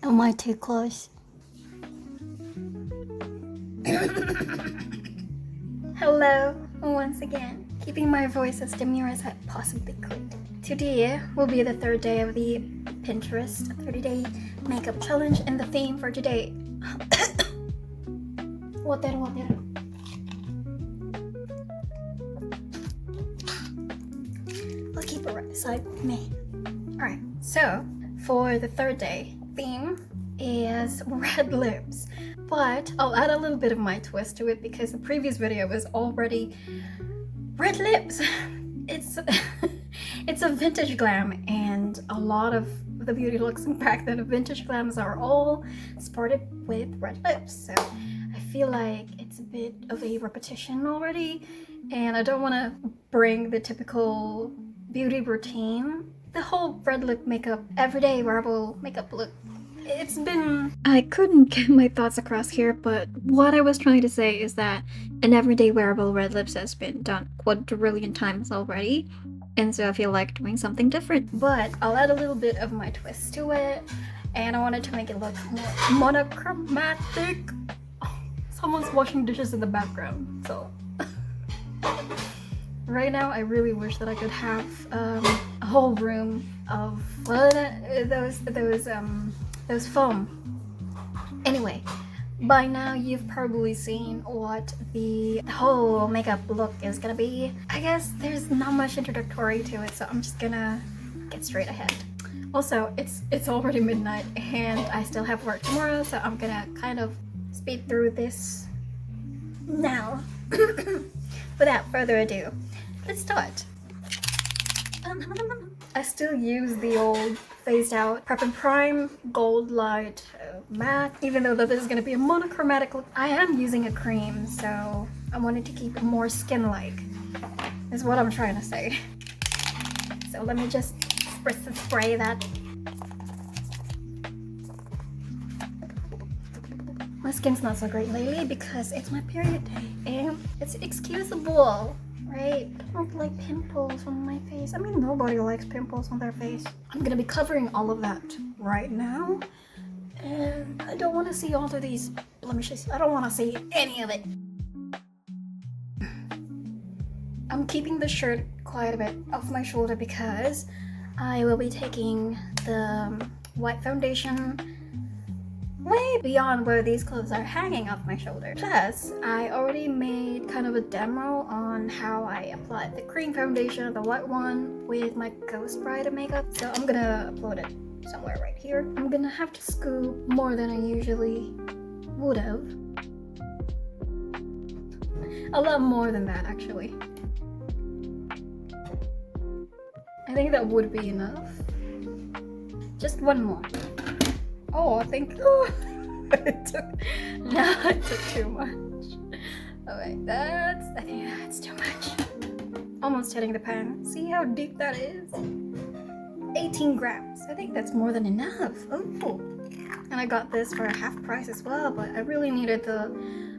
Am I too close? Hello, once again. Keeping my voice as demure as I possibly could. Today will be the third day of the Pinterest 30-day makeup challenge, and the theme for today. Water. I'll keep it right beside me. Alright, so for the third day, theme is red lips. But I'll add a little bit of my twist to it because the previous video was already red lips. It's it's a vintage glam, and a lot of the beauty looks back then of vintage glams are all sported with red lips. So I feel like it's a bit of a repetition already, and I don't want to bring the typical beauty routine, the whole red lip makeup, everyday wearable makeup look. It's been... I couldn't get my thoughts across here, but what I was trying to say is that an everyday wearable red lips has been done quadrillion times already, and so I feel like doing something different. But I'll add a little bit of my twist to it, and I wanted to make it look more monochromatic. Oh, someone's washing dishes in the background, so... Right now, I really wish that I could have a whole room of those foam. Anyway, by now you've probably seen what the whole makeup look is gonna be. I guess there's not much introductory to it, so I'm just gonna get straight ahead. Also, it's already midnight and I still have work tomorrow, so I'm gonna kind of speed through this now. Without further ado, let's start. I still use the old phased out Prep and Prime Gold Light matte, even though this is going to be a monochromatic look. I am using a cream, so I wanted to keep it more skin-like, is what I'm trying to say. So let me just spray that. My skin's not so great lately because it's my period day, and it's excusable. Right? I don't like pimples on my face. I mean, nobody likes pimples on their face. I'm gonna be covering all of that right now. And I don't want to see all of these blemishes. I don't want to see any of it. I'm keeping the shirt quite a bit off my shoulder because I will be taking the white foundation way beyond where these clothes are hanging off my shoulder. Plus, I already made kind of a demo on how I applied the cream foundation, the white one, with my Ghost Bride makeup. So I'm gonna upload it somewhere right here. I'm gonna have to scoop more than I usually would have. A lot more than that, actually. I think that would be enough. Just one more. Oh, I think it took too much. Okay, I think that's too much. Almost hitting the pan. See how deep that is? 18 grams. I think that's more than enough. Oh, and I got this for a half price as well, but I really needed the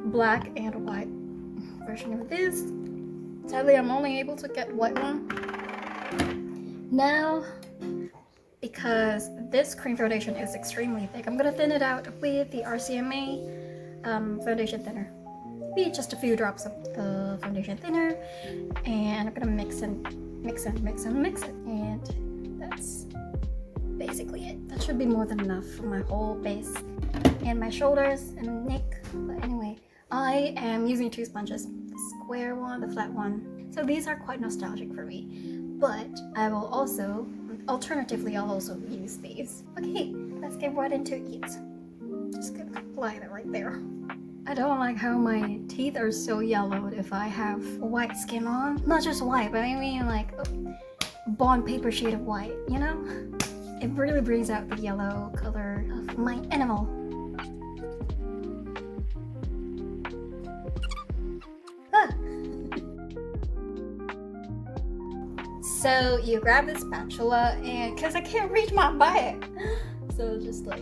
black and white version of this. Sadly, I'm only able to get white one. Now, because this cream foundation is extremely thick, I'm gonna thin it out with the RCMA foundation thinner. Be just a few drops of the foundation thinner, and I'm gonna mix it. And that's basically it. That should be more than enough for my whole base and my shoulders and neck. But anyway, I am using two sponges, the square one, the flat one. So these are quite nostalgic for me, but I will also, alternatively, I'll also use these. Okay, let's get right into it. Just gonna apply that right there. I don't like how my teeth are so yellowed if I have white skin on. Not just white, but I mean like a bond paper shade of white, you know? It really brings out the yellow color of my animal. So you grab the spatula, and because I can't reach my bag, so just like,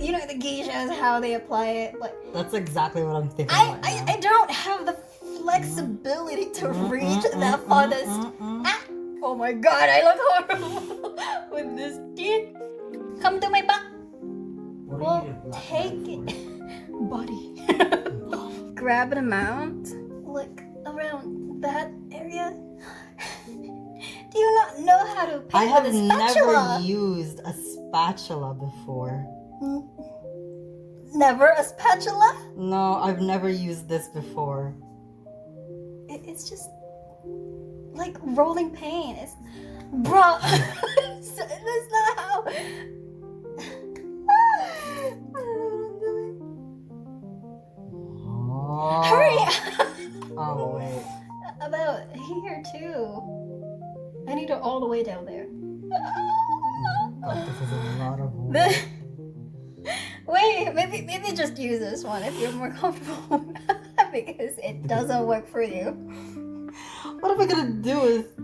you know the geishas, how they apply it. Like that's exactly what I'm thinking. I don't have the flexibility to reach that far. Oh my god, I look horrible with this teeth. Come to my back. Well, take it, buddy. Grab an amount, like around that area. Do you not know how to paint I have with a spatula? never used a spatula before. Never a spatula? No, I've never used this before. It's just like rolling paint. It's, bro, that's not how. Oh. Hurry up! Oh, wait. About here too. I need it all the way down there. God, this is a lot of work. Wait, maybe just use this one if you're more comfortable because it doesn't work for you. What am I gonna do with?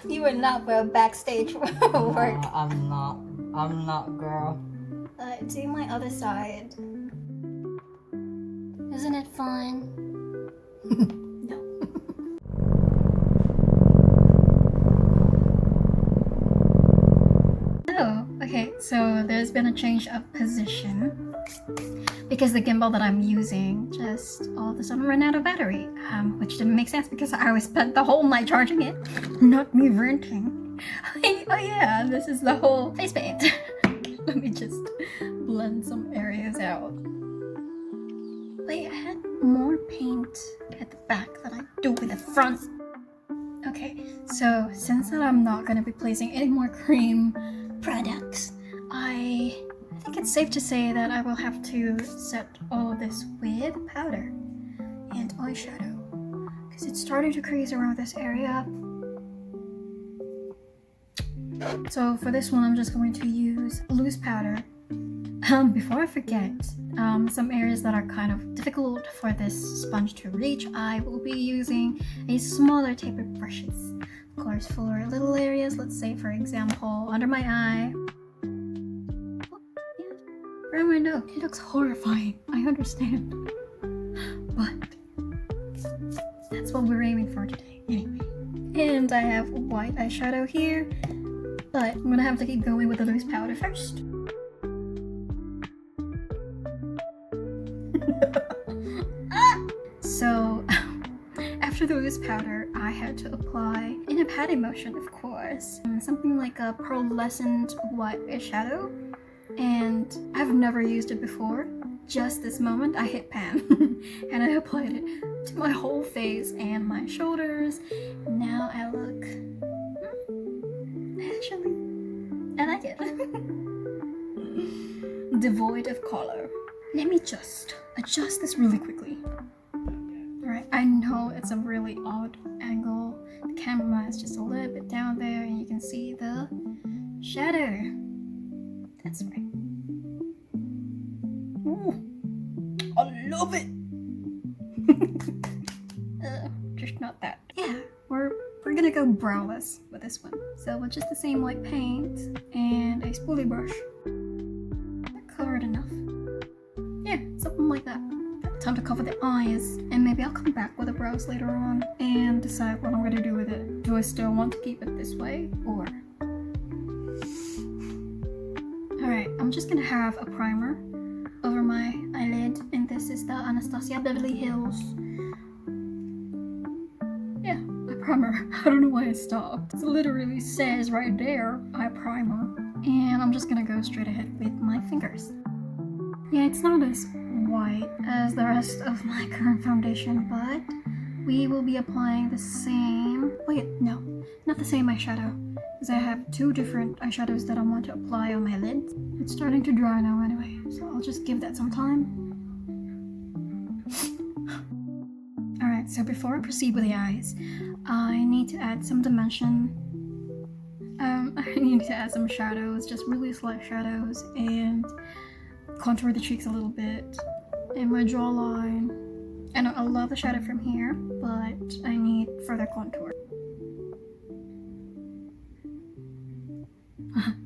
You are not for backstage work. I'm not, girl. Do my other side. Isn't it fun? No. Oh, okay, so there's been a change of position because the gimbal that I'm using just all of a sudden ran out of battery, which didn't make sense because I always spent the whole night charging it, not me venting. Oh yeah, this is the whole face paint. Let me just blend some areas out. Wait, I had more paint at the back than I do in the front. Okay, so since that I'm not going to be placing any more cream products, I think it's safe to say that I will have to set all of this with powder and eyeshadow because it's starting to crease around this area. So for this one, I'm just going to use loose powder. Before I forget, some areas that are kind of difficult for this sponge to reach, I will be using a smaller tapered brushes. Of course, for little areas, let's say for example, under my eye. Oh, yeah, around my nose. It looks horrifying, I understand. But that's what we're aiming for today, anyway. And I have white eyeshadow here, but I'm gonna have to keep going with the loose powder first. So after the loose powder, I had to apply in a patting motion, of course, something like a pearlescent white eyeshadow, and I've never used it before. Just this moment, I hit pan and I applied it to my whole face and my shoulders. Now I look, actually, I like it. Devoid of color. Let me just adjust this really quickly. Alright, I know it's a really odd angle. The camera is just a little bit down there and you can see the shadow. That's right. Ooh, I love it! Just not that. Yeah, we're gonna go browless with this one. So with just the same white paint and a spoolie brush. Covered enough. Yeah, something like that. Time to cover the eyes, and maybe I'll come back with the brows later on and decide what I'm gonna do with it. Do I still want to keep it this way, or? Alright, I'm just gonna have a primer over my eyelid, and this is the Anastasia Beverly Hills. Yeah, eye primer. I don't know why I stopped. It literally says right there, eye primer. And I'm just gonna go straight ahead with my fingers. Yeah, it's not as white as the rest of my current foundation, but we will be applying the same, wait, no, not the same eyeshadow, because I have two different eyeshadows that I want to apply on my lids. It's starting to dry now anyway, so I'll just give that some time. Alright, so before I proceed with the eyes, I need to add some dimension. I need to add some shadows, just really slight shadows, and contour the cheeks a little bit, and my jawline. And I love the shadow from here, but I need further contour.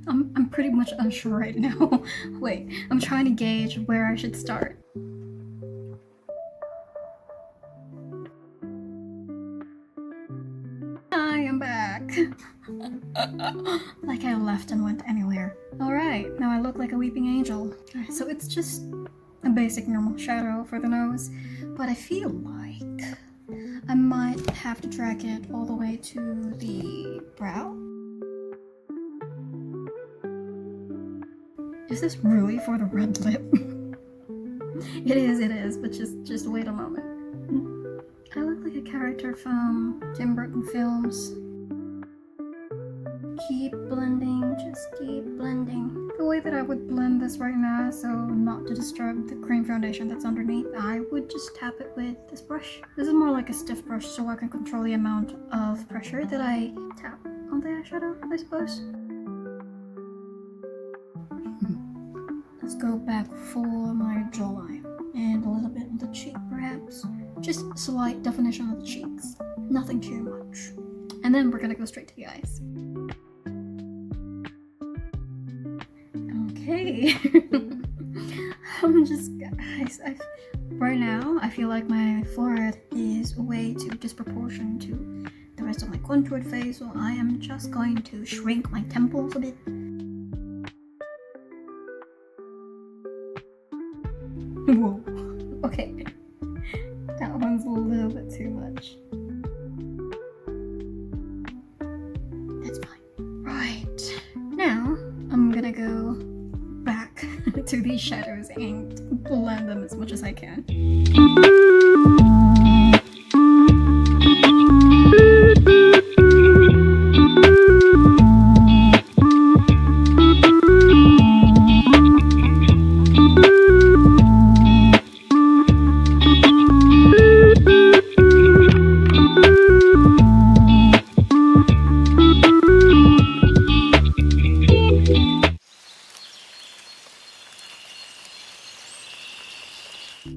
I'm pretty much unsure right now. Wait, I'm trying to gauge where I should start. I am back. Like I left and went anywhere. Alright, now I look like a weeping angel. Alright, so it's just a basic normal shadow for the nose, but I feel like I might have to drag it all the way to the brow. Is this really for the red lip? It is, but just wait a moment. I look like a character from Tim Burton films. Keep blending, just keep blending. The way that I would blend this right now, so not to disturb the cream foundation that's underneath, I would just tap it with this brush. This is more like a stiff brush, so I can control the amount of pressure that I tap on the eyeshadow, I suppose. Let's go back for my jawline and a little bit on the cheek perhaps. Just slight definition of the cheeks, nothing too much. And then we're gonna go straight to the eyes. Okay. Right now I feel like my forehead is way too disproportionate to the rest of my contoured face, so I am just going to shrink my temples a bit. Whoa, okay, that one's a little bit too much. That's fine. Right, now I'm gonna go back to these shadows and blend them as much as I can.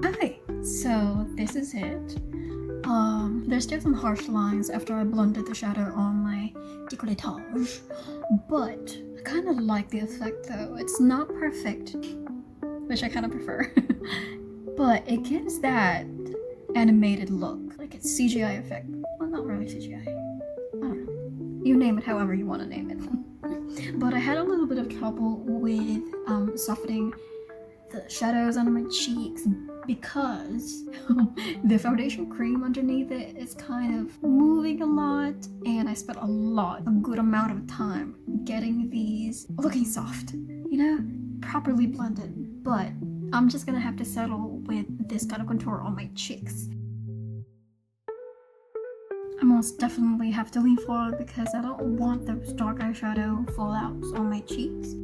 Okay, so this is it. There's still some harsh lines after I blended the shadow on my décolletage, but I kind of like the effect though. It's not perfect, which I kind of prefer, but it gives that animated look, like it's CGI effect. Well, not really CGI. I don't know. You name it however you want to name it. But I had a little bit of trouble with softening the shadows under my cheeks because the foundation cream underneath it is kind of moving a lot, and I spent a good amount of time getting these looking soft, you know, properly blended. But I'm just gonna have to settle with this kind of contour on my cheeks. I most definitely have to lean forward because I don't want those dark eyeshadow fallouts on my cheeks.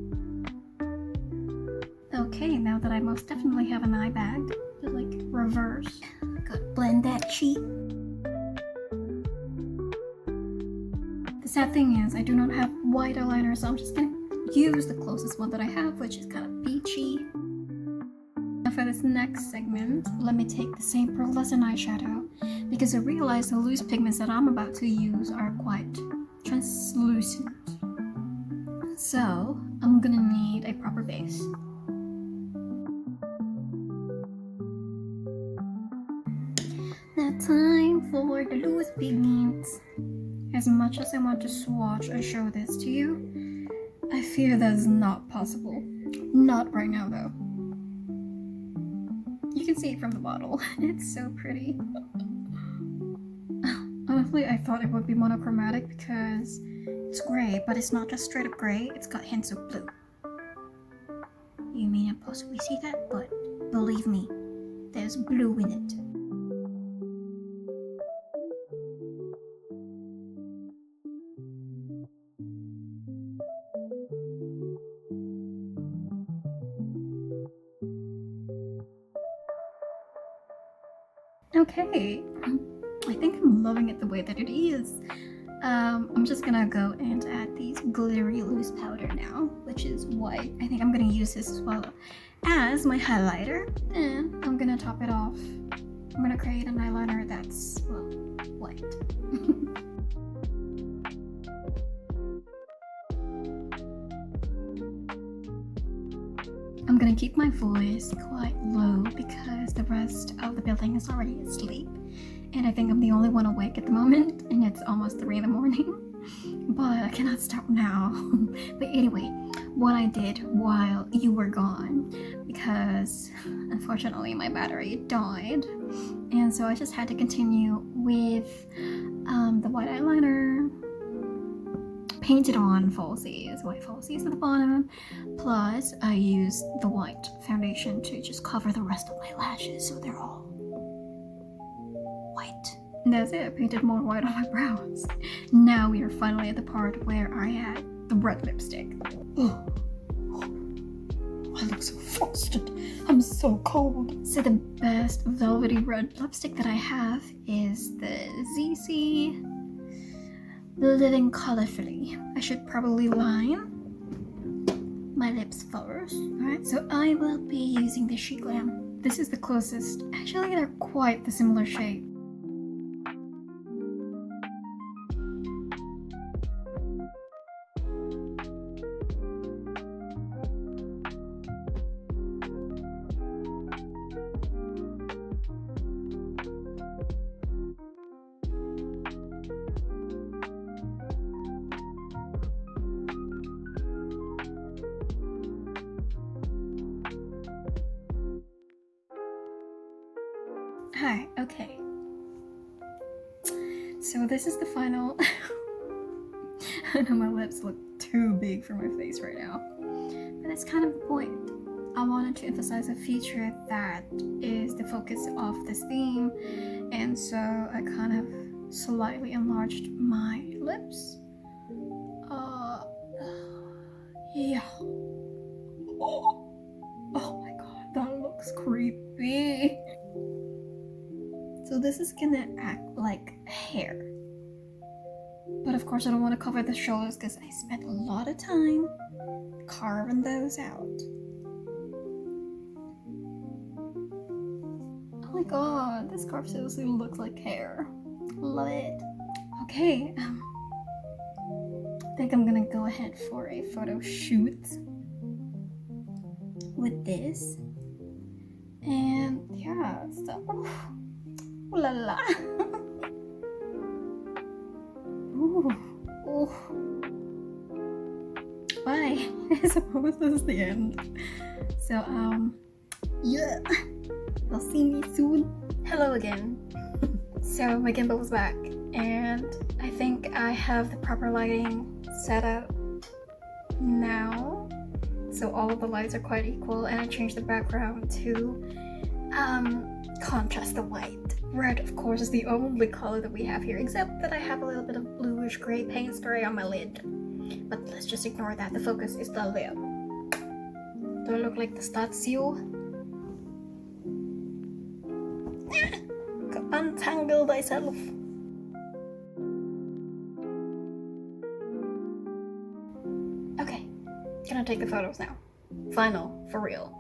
Okay, now that I most definitely have an eye bag to like reverse, gotta blend that cheek. The sad thing is I do not have white eyeliner, so I'm just gonna use the closest one that I have, which is kind of peachy. Now for this next segment, let me take the same pearlescent eyeshadow because I realized the loose pigments that I'm about to use are quite translucent. So I'm gonna need a proper base. Now time for the loose pigments. As much as I want to swatch and show this to you, I fear that is not possible. Not right now though. You can see it from the bottle. It's so pretty. Honestly, I thought it would be monochromatic because it's gray, but it's not just straight up gray, it's got hints of blue. You may not possibly see that, but believe me, there's blue in it. Okay, I think I'm loving it the way that it is. I'm just gonna go and add these glittery loose powder now, which is white. I think I'm gonna use this as well as my highlighter, and I'm gonna top it off. I'm gonna create an eyeliner that's, well, white. I'm gonna keep my voice quite low because the rest of the building is already asleep, and I think I'm the only one awake at the moment, and it's almost 3 in the morning. but I cannot stop now. But anyway, what I did while you were gone, because unfortunately my battery died, and so I just had to continue with the white eyeliner, painted on falsies, white falsies at the bottom, plus I used the white foundation to just cover the rest of my lashes so they're all white. And that's it, I painted more white on my brows. Now we are finally at the part where I add the red lipstick. Oh, I look so frosted. I'm so cold. So the best velvety red lipstick that I have is the ZC Living Colorfully. I should probably line my lips first. Alright, so I will be using the She Glam. This is the closest. Actually, they're quite the similar shape. Hi, okay. So this is the final. I know my lips look too big for my face right now, but that's kind of the point. I wanted to emphasize a feature that is the focus of this theme, and so I kind of slightly enlarged my lips. Yeah. Oh my god, that looks creepy. So this is gonna act like hair. But of course I don't want to cover the shoulders because I spent a lot of time carving those out. Oh my god, this scarf seriously looks like hair. Love it. Okay, I think I'm gonna go ahead for a photo shoot with this. And yeah, so ooh la la. Ooh, ooh. Bye. I suppose this is the end. So yeah, you'll see me soon. Hello again. So my gimbal's back, and I think I have the proper lighting set up now. So all of the lights are quite equal, and I changed the background to contrast the white. Red, of course, is the only color that we have here, except that I have a little bit of bluish gray paint spray on my lid. But let's just ignore that. The focus is the lip. Do I look like the statue? Untangle thyself. Okay, gonna take the photos now. Final, for real.